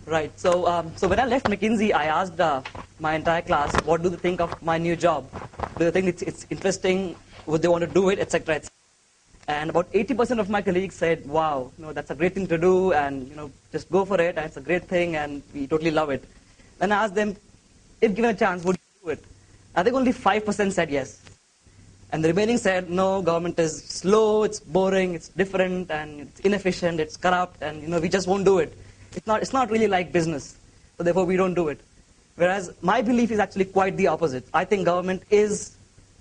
Right. So when I left McKinsey, I asked my entire class, what do they think of my new job? Do they think it's interesting? Would they want to do it, etc., etc.? And about 80% of my colleagues said, wow, that's a great thing to do, and just go for it, and it's a great thing, and we totally love it. Then I asked them, if given a chance, would you do it? I think only 5% said yes. And the remaining said, no, government is slow, it's boring, it's different, and it's inefficient, it's corrupt, and we just won't do it. It's not really like business, so therefore we don't do it. Whereas my belief is actually quite the opposite. I think government is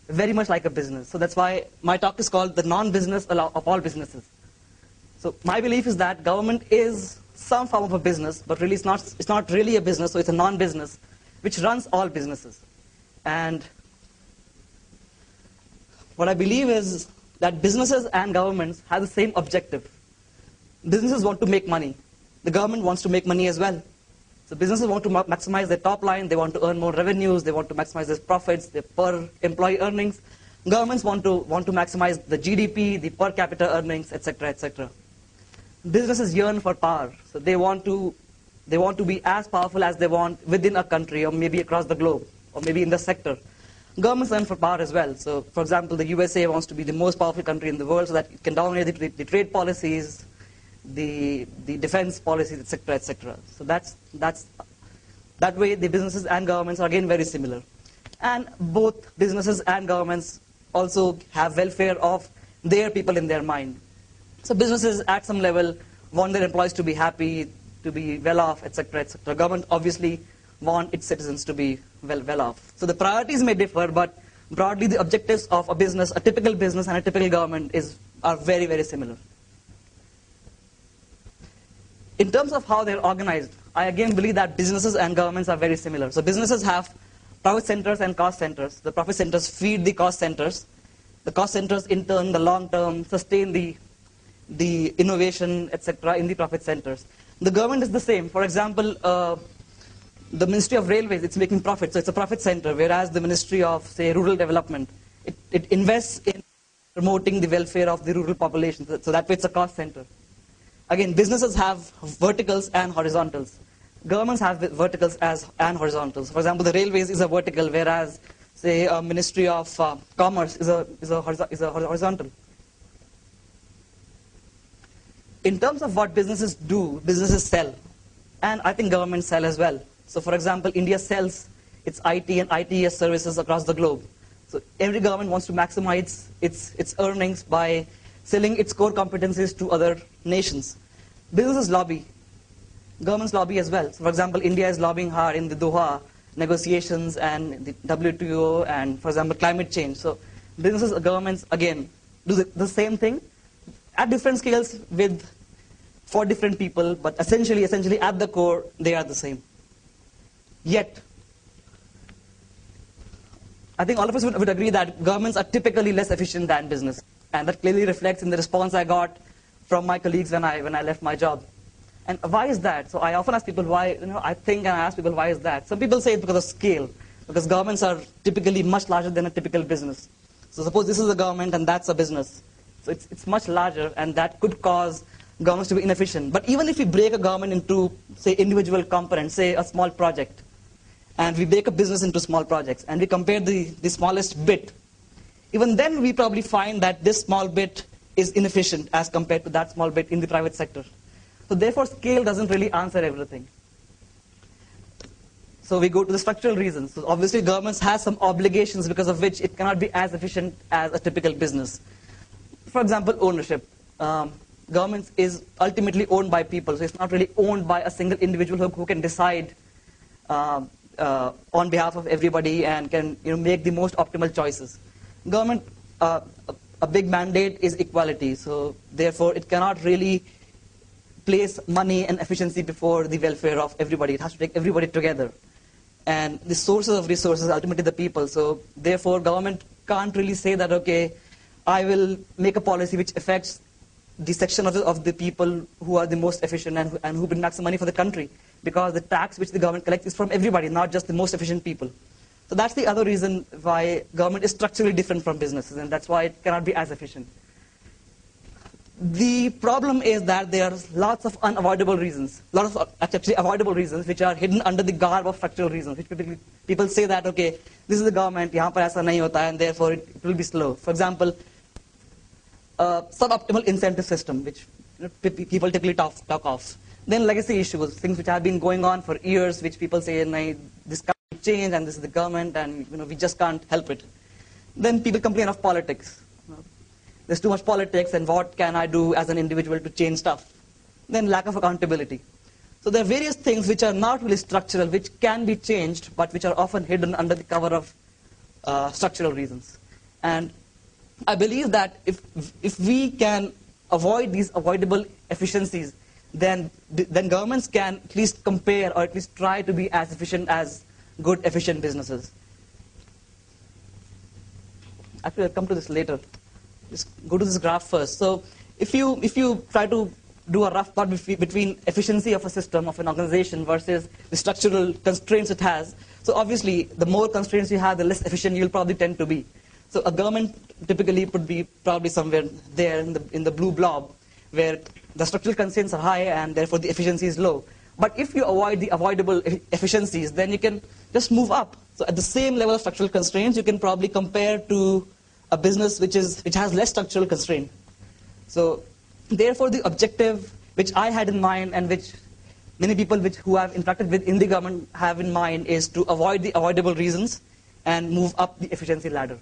very much like a business. So that's why my talk is called the non-business of all businesses. So my belief is that government is some form of a business, but really it's not really a business, so it's a non-business, which runs all businesses. And what I believe is that businesses and governments have the same objective. Businesses want to make money. The government wants to make money as well. So businesses want to maximize their top line, they want to earn more revenues, they want to maximize their profits, their per employee earnings. Governments want to maximize the GDP, the per capita earnings, etc., etc. Businesses yearn for power, so they want to be as powerful as they want within a country, or maybe across the globe, or maybe in the sector. Governments yearn for power as well. So, for example, the USA wants to be the most powerful country in the world, so that it can dominate the trade policies, the defense policies, etc., etc. So that way the businesses and governments are again very similar. And both businesses and governments also have welfare of their people in their mind. So businesses at some level want their employees to be happy, to be well off, etc., etc. Government obviously want its citizens to be well off. So the priorities may differ, but broadly the objectives of a business, a typical business and a typical government are very, very similar. In terms of how they're organized, I again believe that businesses and governments are very similar. So businesses have profit centers and cost centers. The profit centers feed the cost centers. The cost centers, in turn, the long term, sustain the innovation, etc., in the profit centers. The government is the same. For example, the Ministry of Railways, it's making profit, so it's a profit center, whereas the Ministry of, say, Rural Development, it invests in promoting the welfare of the rural population, so that way it's a cost center. Again, businesses have verticals and horizontals. Governments have verticals and horizontals. For example, the railways is a vertical, whereas, say, a Ministry of Commerce is a horizontal. In terms of what businesses do, businesses sell. And I think governments sell as well. So, for example, India sells its IT and ITES services across the globe. So every government wants to maximize its earnings by selling its core competencies to other nations. Businesses lobby. Governments lobby as well. So for example, India is lobbying hard in the Doha negotiations and the WTO and, for example, climate change. So businesses and governments, again, do the same thing at different scales for different people, but essentially at the core, they are the same. Yet, I think all of us would agree that governments are typically less efficient than business. And that clearly reflects in the response I got from my colleagues when I left my job. And why is that? So I often ask people why, I ask people why is that? Some people say it's because of scale, because governments are typically much larger than a typical business. So suppose this is a government and that's a business. So it's much larger, and that could cause governments to be inefficient. But even if we break a government into, say, individual components, say a small project, and we break a business into small projects, and we compare the smallest bit, even then we probably find that this small bit is inefficient as compared to that small bit in the private sector. So therefore, scale doesn't really answer everything. So we go to the structural reasons. So obviously, governments have some obligations because of which it cannot be as efficient as a typical business. For example, ownership. Government is ultimately owned by people, so it's not really owned by a single individual who can decide on behalf of everybody and can make the most optimal choices. Government, a big mandate is equality, so therefore it cannot really place money and efficiency before the welfare of everybody. It has to take everybody together. And the sources of resources are ultimately the people, so therefore government can't really say that, okay, I will make a policy which affects the section of the people who are the most efficient and who bring back some money for the country, because the tax which the government collects is from everybody, not just the most efficient people. So that's the other reason why government is structurally different from businesses, and that's why it cannot be as efficient. The problem is that there are lots of unavoidable reasons, lots of actually avoidable reasons, which are hidden under the garb of structural reasons. Which people say that, okay, this is the government, यहाँ पर ऐसा नहीं होता है, and therefore it will be slow. For example, suboptimal incentive system, which people typically talk of. Then legacy issues, things which have been going on for years, which people say, "Nahi, this can't change, and this is the government, and we just can't help it." Then people complain of politics. There's too much politics, and what can I do as an individual to change stuff? Then lack of accountability. So there are various things which are not really structural, which can be changed, but which are often hidden under the cover of structural reasons. And I believe that if we can avoid these avoidable efficiencies, then governments can at least compare or at least try to be as efficient as good, efficient businesses. Actually, I'll come to this later. Just go to this graph first. So if you try to do a rough plot between efficiency of a system, of an organization, versus the structural constraints it has, so obviously the more constraints you have, the less efficient you'll probably tend to be. So a government typically would be probably somewhere there in the blue blob, where the structural constraints are high and therefore the efficiency is low. But if you avoid the avoidable efficiencies, then you can just move up. So at the same level of structural constraints, you can probably compare to a business which has less structural constraint. So therefore the objective which I had in mind, and which many people who have interacted with in the government have in mind, is to avoid the avoidable reasons and move up the efficiency ladder.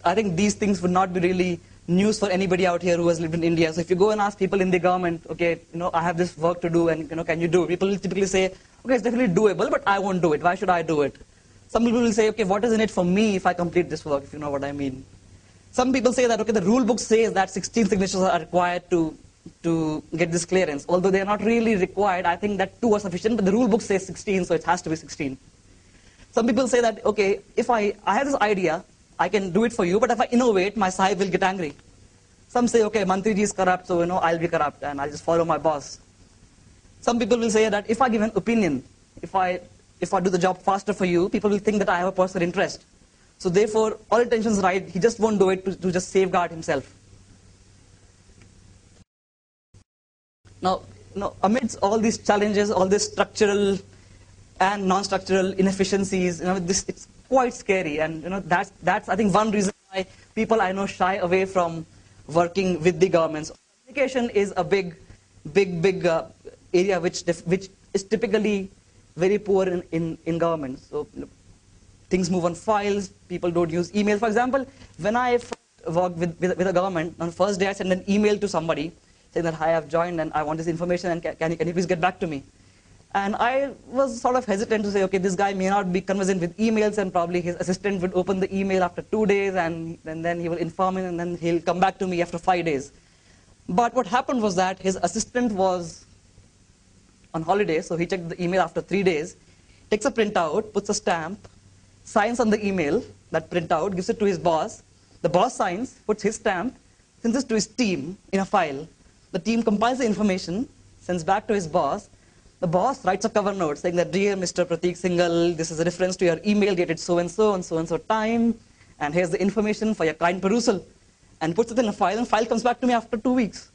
I think these things would not be really news for anybody out here who has lived in India. So if you go and ask people in the government, okay, I have this work to do, and can you do it? People will typically say, okay, it's definitely doable, but I won't do it. Why should I do it? Some people will say, okay, what is in it for me if I complete this work, if you know what I mean. Some people say that, okay, the rule book says that 16 signatures are required to get this clearance. Although they are not really required, I think that 2 are sufficient, but the rule book says 16, so it has to be 16. Some people say that, okay, if I have this idea, I can do it for you, but if I innovate, my sahib will get angry. Some say, okay, Mantriji is corrupt, so I'll be corrupt and I'll just follow my boss. Some people will say that if I give an opinion, if I do the job faster for you, people will think that I have a personal interest. So therefore, all intentions right, he just won't do it to just safeguard himself. Now, amidst all these challenges, all these structural and non-structural inefficiencies, it's quite scary, and that's I think one reason why people I know shy away from working with the governments. Communication is a big area which is typically very poor in government. So things move on files. People don't use email. For example, when I first worked with a government, on the first day I sent an email to somebody saying that, hi, I've joined and I want this information, and can you please get back to me? And I was sort of hesitant to say, okay, this guy may not be conversant with emails, and probably his assistant would open the email after 2 days, and then he will inform him, and then he'll come back to me after 5 days. But what happened was that his assistant was on holiday, so he checked the email after 3 days, takes a printout, puts a stamp, signs on the email, that printout, gives it to his boss. The boss signs, puts his stamp, sends it to his team in a file. The team compiles the information, sends back to his boss. The boss writes a cover note saying that, dear Mr. Prateek Singhal, this is a reference to your email dated so-and-so on so-and-so time, and here's the information for your kind perusal. And puts it in a file, and file comes back to me after 2 weeks.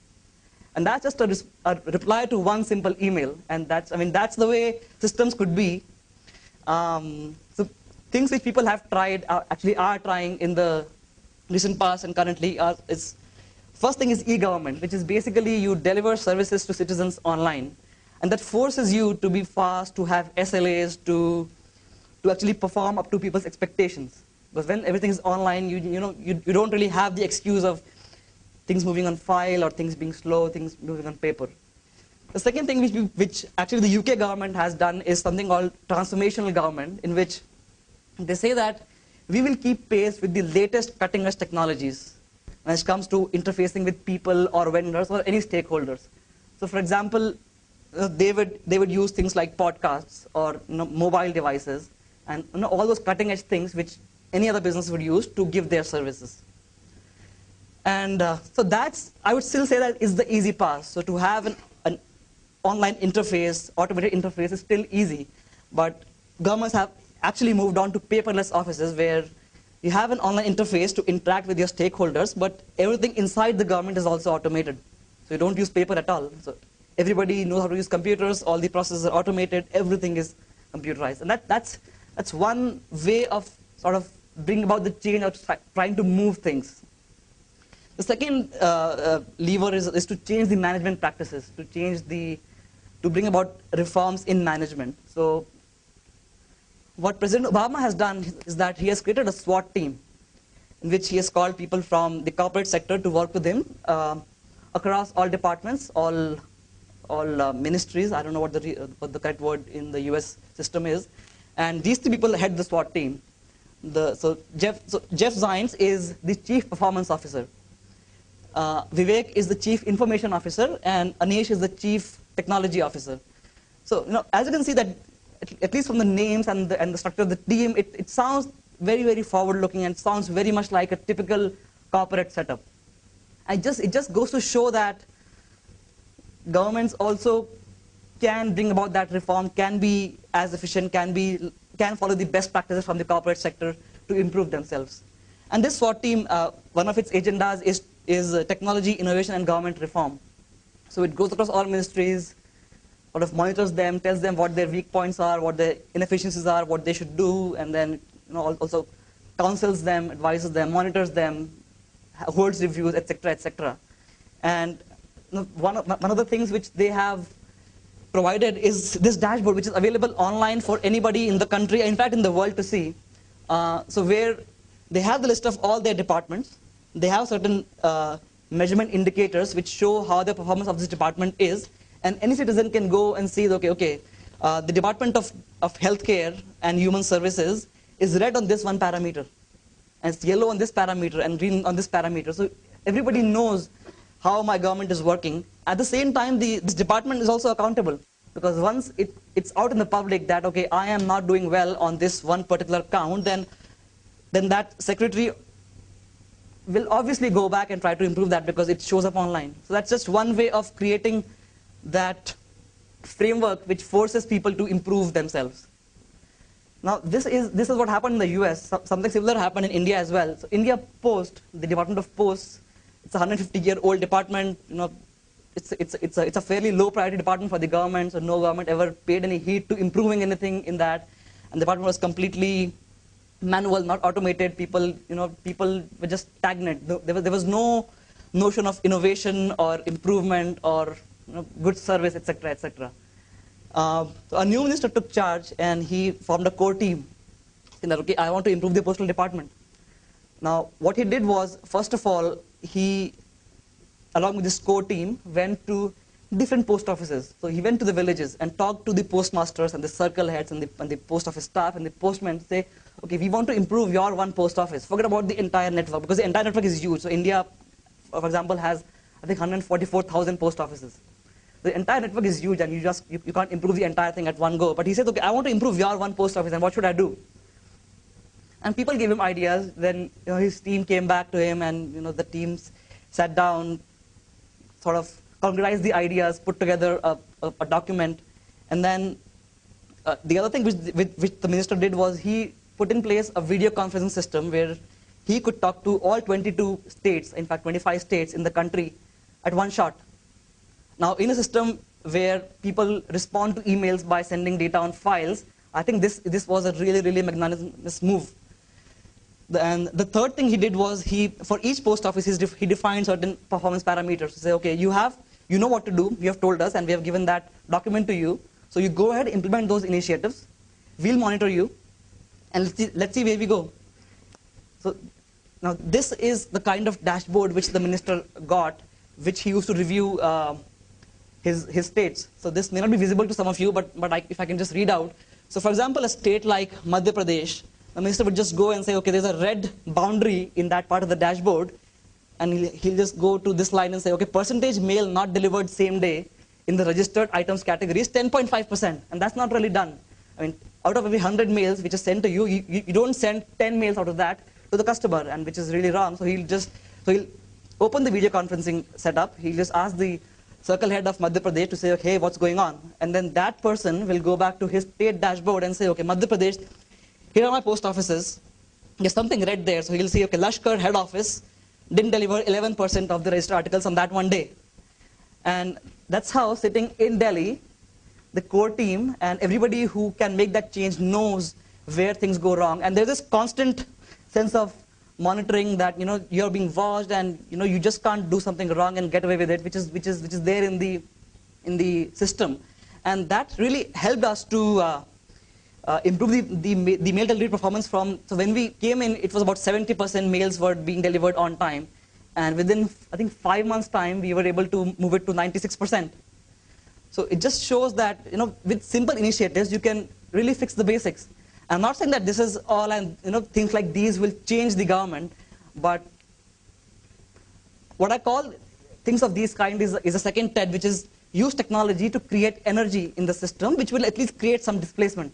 And that's just a reply to one simple email. And that's the way systems could be. So things which people have tried, actually are trying in the recent past and currently is, first thing is e-government, which is basically you deliver services to citizens online. And that forces you to be fast, to have SLAs, to actually perform up to people's expectations. Because when everything is online, you don't really have the excuse of things moving on file or things being slow, things moving on paper. The second thing which actually the UK government has done is something called transformational government, in which they say that we will keep pace with the latest cutting-edge technologies when it comes to interfacing with people or vendors or any stakeholders. So for example, they would use things like podcasts or mobile devices and all those cutting edge things which any other business would use to give their services. And so that's, I would still say that is the easy path. So to have an online interface, automated interface is still easy, but governments have actually moved on to paperless offices where You have an online interface to interact with your stakeholders, but everything inside the government is also automated. So you don't use paper at all. So everybody knows how to use computers, all the processes are automated, everything is computerized. And that's one way of sort of bring about the change of trying to move things. The second lever is to change the management practices, to bring about reforms in management. So what President Obama has done is that he has created a SWAT team in which he has called people from the corporate sector to work with him across all departments, all ministries. I don't know what the correct word in the US system is. And these two people head the SWAT team. So Jeff Zients is the chief performance officer. Vivek is the chief information officer, and Anish is the chief technology officer. So as you can see that at least from the names and the structure of the team, it sounds very, very forward-looking and sounds very much like a typical corporate setup. It just goes to show that governments also can bring about that reform, can be as efficient, can follow the best practices from the corporate sector to improve themselves. And this SWAT team, one of its agendas is technology, innovation, and government reform. So it goes across all ministries, sort of monitors them, tells them what their weak points are, what their inefficiencies are, what they should do, and then also counsels them, advises them, monitors them, holds reviews, etc., etc. And one of the things which they have provided is this dashboard, which is available online for anybody in the country, in fact in the world, to see. So where they have the list of all their departments, they have certain measurement indicators which show how the performance of this department is, and any citizen can go and see, okay, the Department of Healthcare and Human Services is red on this one parameter, and it's yellow on this parameter, and green on this parameter. So everybody knows how my government is working. At the same time, this department is also accountable, because once it's out in the public that, okay, I am not doing well on this one particular count, then that secretary will obviously go back and try to improve that because it shows up online. So that's just one way of creating that framework which forces people to improve themselves. Now, this is what happened in the US. Something similar happened in India as well. So India Post, the Department of Posts, it's a 150-year-old department. It's a fairly low priority department for the government, so no government ever paid any heed to improving anything in that. And the department was completely manual, not automated. People were just stagnant. There was no notion of innovation or improvement or good service, etc., etc. So a new minister took charge and he formed a core team. Saying that, okay, I want to improve the postal department. Now, what he did was, first of all, he, along with this core team, went to different post offices. So he went to the villages and talked to the postmasters and the circle heads and the post office staff and the postmen to say, okay, we want to improve your one post office. Forget about the entire network, because the entire network is huge. So India, for example, has, I think, 144,000 post offices. The entire network is huge, and you can't improve the entire thing at one go. But he said, okay, I want to improve your one post office, and what should I do? And people gave him ideas. Then his team came back to him, and the teams sat down, sort of concretized the ideas, put together a document. And then the other thing which the minister did was he put in place a video conferencing system where he could talk to all 22 states, in fact 25 states in the country at one shot. Now, in a system where people respond to emails by sending data on files, I think this was a really, really magnanimous move. And the third thing he did was for each post office, he defined certain performance parameters to say, okay, you know what to do, you have told us, and we have given that document to you. So you go ahead, implement those initiatives, we'll monitor you, and let's see where we go. So now this is the kind of dashboard which the minister got, which he used to review his states. So this may not be visible to some of you, but if I can just read out. So for example, a state like Madhya Pradesh, the minister would just go and say, okay, there's a red boundary in that part of the dashboard, and he'll just go to this line and say, okay, percentage mail not delivered same day in the registered items category is 10.5%, and that's not really done. I mean, out of every 100 mails which is sent to you, you don't send 10 mails out of that to the customer, and which is really wrong. So he'll open the video conferencing setup. He'll just ask the circle head of Madhya Pradesh to say, okay, what's going on? And then that person will go back to his state dashboard and say, okay, Madhya Pradesh, here are my post offices. there's something red there. So you'll see, okay, Lashkar head office didn't deliver 11% of the registered articles on that one day. And that's how, sitting in Delhi, the core team and everybody who can make that change knows where things go wrong. And there's this constant sense of monitoring that, you know, you're being watched, and, you know, you just can't do something wrong and get away with it, which is there in the system. And that really helped us to improve the mail delivery performance from, so when we came in, it was about 70% mails were being delivered on time. And within, I think, 5 months' time, we were able to move it to 96%. So it just shows that, you know, with simple initiatives, you can really fix the basics. I'm not saying that this is all, and, you know, things like these will change the government, but what I call things of these kind is a second TED, which is use technology to create energy in the system, which will at least create some displacement.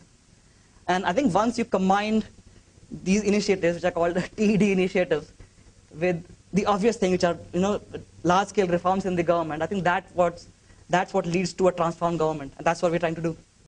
And I think once you combine these initiatives, which are called TED initiatives, with the obvious thing, which are, you know, large-scale reforms in the government, I think that's what leads to a transformed government, and that's what we're trying to do.